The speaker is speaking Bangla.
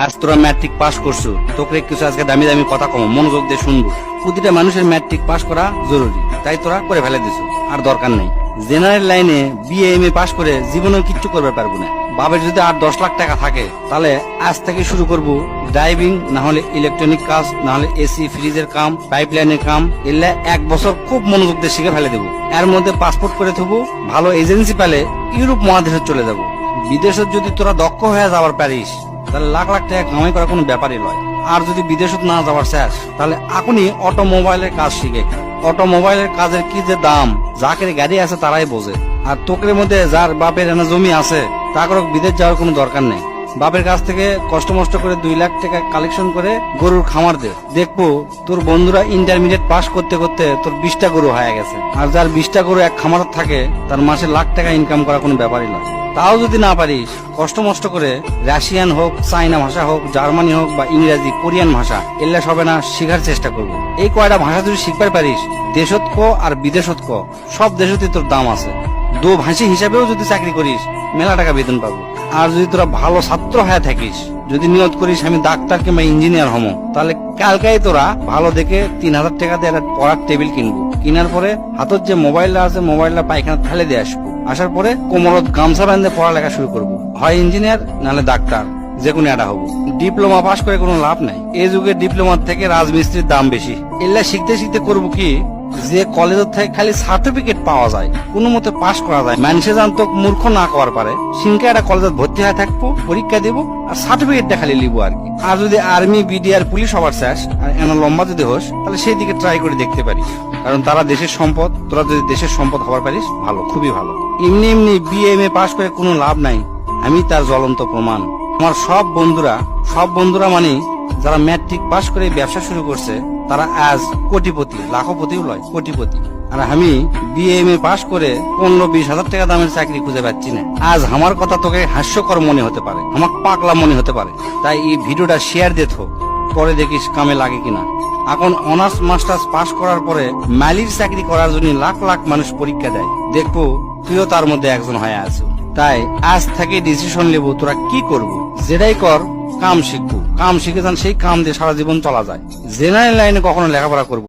আজ তোরা ম্যাট্রিক পাস করছো, তোকে কিছু আজকে দামি দামি কথা কম মনোযোগ দিয়ে শুনবো। প্রতিটা মানুষের ম্যাট্রিক পাস করা জরুরি, তাই তোরা করে ফেলে দিছো, আর দরকার নেই। জেনারেল লাইনে বিএ এম এ পাস করে জীবনেও কিচ্ছু করবে পারবো না। বাবার যদি আর 10 লাখ টাকা থাকে তাহলে আজ থেকে শুরু করব ড্রাইভিং, না হলে ইলেকট্রনিক কাজ, না হলে এসি ফ্রিজের কাম, পাইপলাইনের কাম। এলে 1 বছর খুব মনোযোগ দিয়ে শিখে ফেলে দেবো। এর মধ্যে পাসপোর্ট করে থবো, ভালো এজেন্সি পেলে ইউরোপ মহাদেশে চলে যাব। বিদেশে যদি তোরা দক্ষ হয়ে যাবার পারিস তাহলে লাখ লাখ টাকা কামাই করা কোনো ব্যাপারই নয়। আর যদি বিদেশত না যাওয়ার শেষ তাহলে এখনই অটোমোবাইলের কাজ শিখে। অটোমোবাইলের কাজের কি যে দাম, যাকে গাড়ি আছে তারাই বোঝে। আর তোকের মধ্যে যার বাপের এনে জমি আছে তাকে বিদেশ যাওয়ার কোনো দরকার নেই। বাপের কাছ থেকে কষ্ট মষ্ট করে 2 লাখ টাকা কালেকশন করে গরুর খামার দে, দেখবো তোর বন্ধুরা ইন্টারমিডিয়েট পাস করতে করতে তোর 20টা গরু হয়ে গেছে। আর যার 20টা গরু এক খামার থাকে তার মাসে লাখ টাকা ইনকাম করা কোনো ব্যাপারই নয়। তাও যদি না পারিস কষ্ট মষ্ট করে রাশিয়ান হোক, চাইনা ভাষা হোক, জার্মানি হোক বা ইংরেজি, কোরিয়ান ভাষা এগুলা সবে না শিখার চেষ্টা করবো। এই কয়টা ভাষা যদি শিখতে পারিস, দেশত আর বিদেশত সব দেশতে তোর দাম আছে। দো ভাষী হিসাবেও যদি চাকরি করিস মেলা টাকা বেতন পাবো। আর যদি তোরা ভালো ছাত্র হয়ে থাকিস, যদি নিয়ত করিস আমি ডাক্তার কিংবা ইঞ্জিনিয়ার হমো, তাহলে কালকাই তোরা ভালো দেখে 3000 টাকা দিয়ে একটা পড়ার টেবিল কিনবো। কেনার পরে হাতত যে মোবাইলটা আছে মোবাইলটা পায়খানা ফেলে দিয়ে আসবো। আসার পরে কোমরত গামছা বাঁধে পড়ালেখা শুরু করবো। হয় ইঞ্জিনিয়ার নাহলে ডাক্তার, যে কোনো একটা হবো। ডিপ্লোমা পাস করে কোনো লাভ নাই। এই যুগে ডিপ্লোমার থেকে রাজমিস্ত্রির দাম বেশি। এগুলা শিখতে শিখতে করবো কি, যে কলেজের থেকে খালি সার্টিফিকেট পাওয়া যায়, কোনো মতে পাস করা যায়, মানুষে জানতো মূর্খ না করার পারে সিনকা একটা কলেজে ভর্তি হয়ে থাকবো, পরীক্ষা দেবো আর সার্টিফিকেটটা খালি লিবো আর কি। আর যদি আর্মি, বিডিআর, পুলিশ হবার চাস আর এন লম্বা যদি হোস তাহলে সেই দিকে ট্রাই করে দেখতে পারিস। কারণ তারা দেশের সম্পদ, তোরা যদি দেশের সম্পদ হবার পারিস ভালো, খুবই ভালো। এমনি এমনি বিএ এম এ পাস করে কোনো লাভ নাই, আমি তার জ্বলন্ত প্রমাণ। আমার সব বন্ধুরা মানে যারা ম্যাট্রিক পাস করে ব্যবসা শুরু করছে তারা আজ কোটিপতি, লাখপতিও লয়, কোটিপতি। আর আমি বিএ এম এ পাস করে 15-20 হাজার টাকা দামের চাকরি খুঁজে পাচ্ছি না। আজ আমার কথা তোকে হাস্যকর মনে হতে পারে, আমার পাগলা মনে হতে পারে, তাই এই ভিডিওটা শেয়ার দে থো, পরে দেখিস কামে লাগে কিনা। এখন অনার্স মাস্টার্স পাস করার পরে মালির চাকরি করার জন্য লাখ লাখ মানুষ পরীক্ষা দেয়, দেখবো তুইও তার মধ্যে একজন হয়ে আছো। তাই আজ থেকে ডিসিশন নেবো তোরা কি করবো। যেটাই কর কাম শিখবো, কাম শিখে যান, সেই কাম দিয়ে সারা জীবন চলা যায়। জেনারেল লাইনে কখনো লেখাপড়া করবো।